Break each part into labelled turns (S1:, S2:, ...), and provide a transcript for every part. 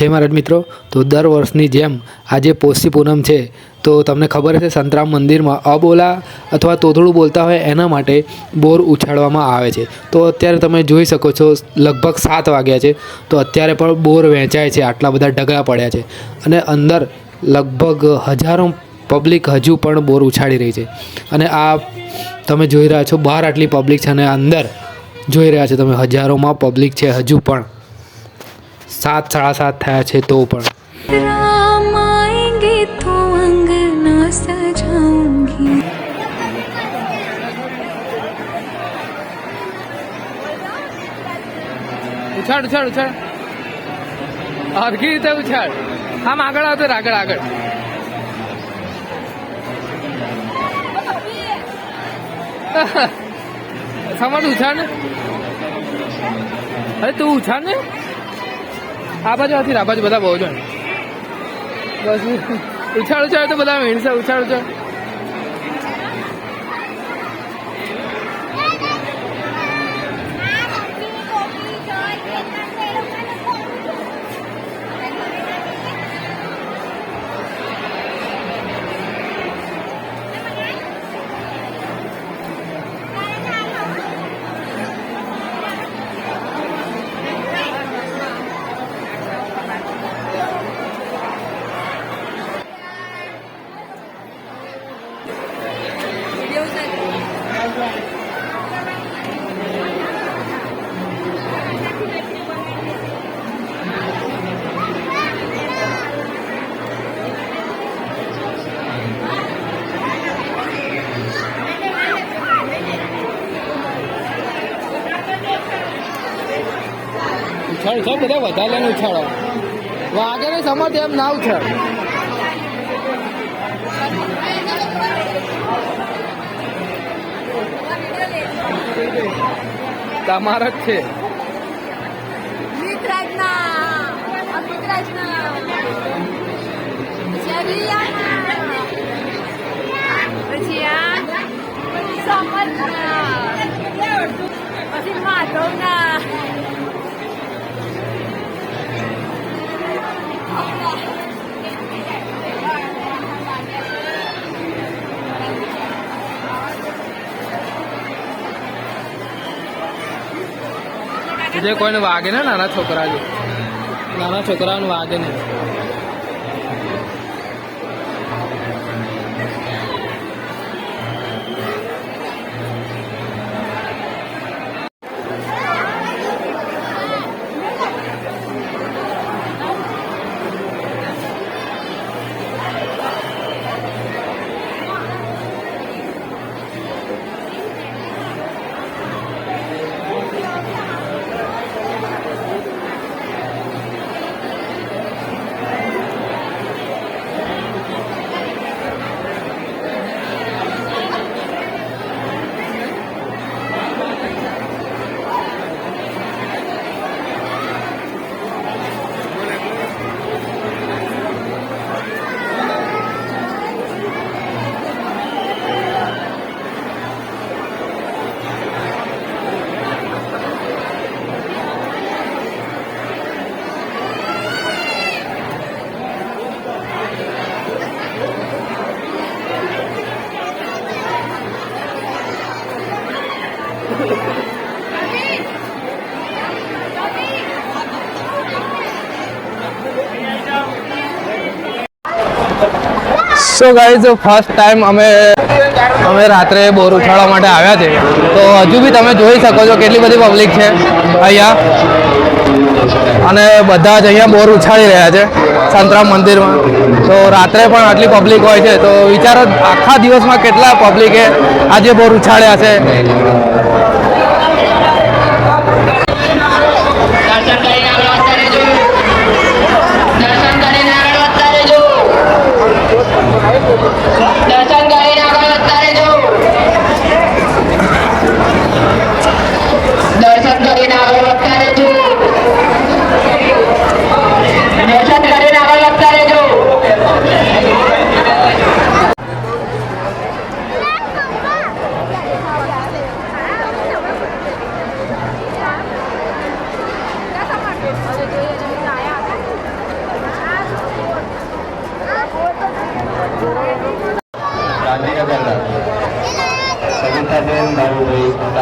S1: જય મહારાજ મિત્રો। તો દર વર્ષની જેમ આજે પોષી પૂનમ છે, તો તમને ખબર હશે સંતરામ મંદિરમાં અબોલા અથવા તોતળું બોલતા હોય એના માટે બોર ઉછાળવામાં આવે છે। તો અત્યારે તમે જોઈ શકો છો લગભગ 7 વાગ્યા છે, તો અત્યારે પણ બોર વહેંચાય છે। આટલા બધા ઢગલા પડ્યા છે અને અંદર લગભગ હજારો પબ્લિક હજુ પણ બોર ઉછાળી રહી છે। અને આ તમે જોઈ રહ્યા છો બહાર આટલી પબ્લિક છે અને અંદર જોઈ રહ્યા છો તમે હજારોમાં પબ્લિક છે। હજુ પણ 7 સાડા 7 થયા છે તો પણ
S2: राम आएंगे तो अंगना सजाऊंगी।
S1: ઉછાળ ઉછાળ ઉછાળ હરખી રીતે ઉછાળ। આમ આગળ આવતો આગળ આગળ સમાન ઉછાળ ને। અરે તું ઉછાળ ને, આ બાજુ હતી આ બાજુ બધા બહુ જણ બસ ઉછાળ ઉછાળ તો બધા મેળશે। ઉછાળ ઉછાળ ઉછાળ ઉછાળ બધા વધારે લઈને ઉછાળો। વાગે ને સમજ એમ ના ઉછાળ। તમારા જ છે
S2: પછી માધવના
S1: જે કોઈને વાગે ને, નાના છોકરાઓને વાગે ને। સો ગાઈઝ ફર્સ્ટ ટાઈમ અમે રાત્રે બોર ઉછાળવા માટે આવ્યા છે। તો હજુ બી તમે જોઈ શકો છો કેટલી બધી પબ્લિક છે અહીંયા, અને બધા જ અહીંયા બોર ઉછાળી રહ્યા છે સંતરામ મંદિરમાં। તો રાત્રે પણ આટલી પબ્લિક હોય છે, તો વિચારો આખા દિવસમાં કેટલા પબ્લિકે આજે બોર ઉછાળ્યા છે।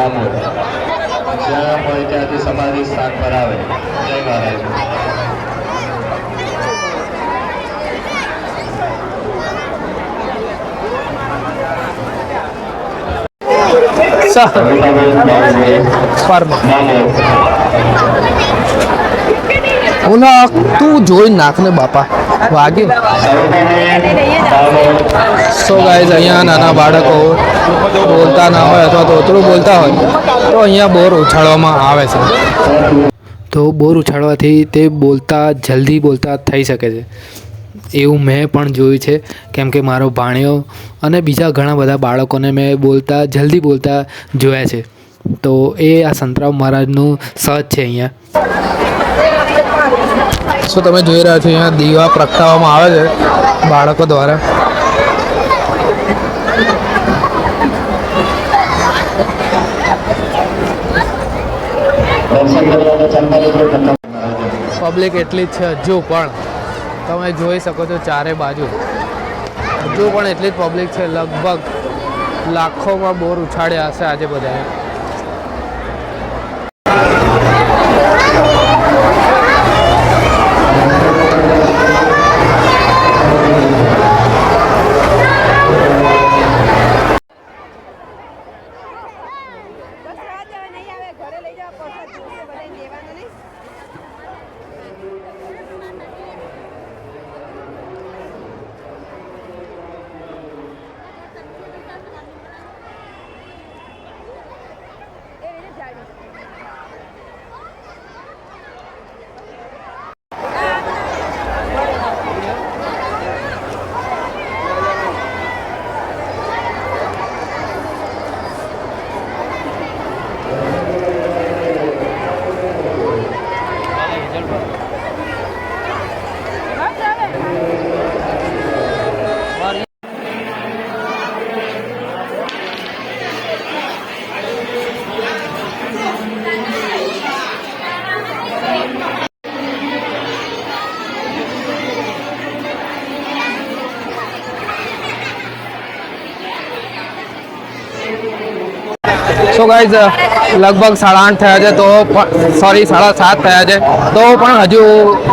S3: ડામોર જ્યાં હોય ત્યાંથી સમાધિ સ્થાન પર આવે. જય મહારાજ.
S4: ઓલા તું જોઈ નાખ ને બાપા વાગે. સો ગાઈઝ અહીંયા નાના બાળકો બોલતા ના હોય અથવા તોતરું બોલતા હોય તો અહીંયા બોર ઉછાળવામાં આવે છે.
S1: તો બોર ઉછાળવાથી તે બોલતા જલ્દી બોલતા થઈ શકે છે એવું મેં પણ જોયું છે. કેમ કે મારો ભાણિયો અને બીજા ઘણા બધા બાળકોને મેં બોલતા જલ્દી બોલતા જોયા છે. તો એ આ સંતરામ મહારાજનું સહજ છે અહીંયા.
S4: શું તમે જોઈ રહ્યા છો અહીંયા દીવા પ્રગટાવવામાં આવે છે બાળકો દ્વારા. પબ્લિક એટલી જ છે હજુ પણ તમે જોઈ શકો છો ચારે બાજુ હજુ પણ એટલી જ પબ્લિક છે. લગભગ લાખોમાં બોર ઉછાળ્યા હશે આજે બધાએ. સો ગાઈઝ લગભગ 8:30 થયા છે તો સોરી 7:30 થયા છે તો પણ હજુ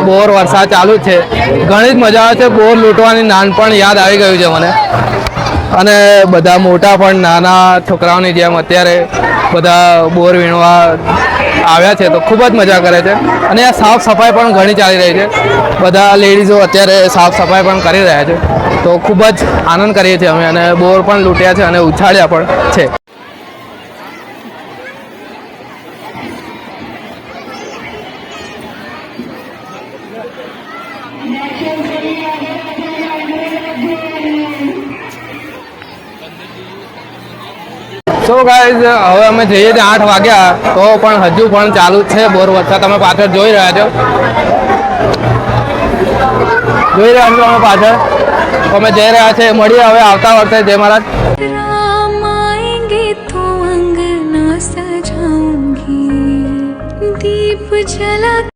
S4: બોર વરસાદ ચાલુ જ છે. ઘણી જ મજા આવે છે. બોર લૂંટવાની નાનપણ યાદ આવી ગયું છે મને. અને બધા મોટા પણ નાના છોકરાઓની જેમ અત્યારે બધા બોર વીણવા આવ્યા છે તો ખૂબ જ મજા કરે છે. અને આ સાફ સફાઈ પણ ઘણી ચાલી રહી છે. બધા લેડીઝો અત્યારે સાફ સફાઈ પણ કરી રહ્યા છે તો ખૂબ જ આનંદ કરીએ છીએ અમે. અને બોર પણ લૂંટ્યા છે અને ઉછાળ્યા પણ છે. સો ગાઈઝ હવે અમે જઈએ છીએ 8 વાગ્યા તો પણ હજુ પણ ચાલુ જ છે બોર વરસાદ. તમે પાછળ જોઈ રહ્યા છો તમે પાછળ તો અમે જઈ રહ્યા છે. મળીએ હવે આવતા વર્ષે. જય મહારાજ.
S2: राम आएंगे तो अंगना सजाऊंगी दीप जला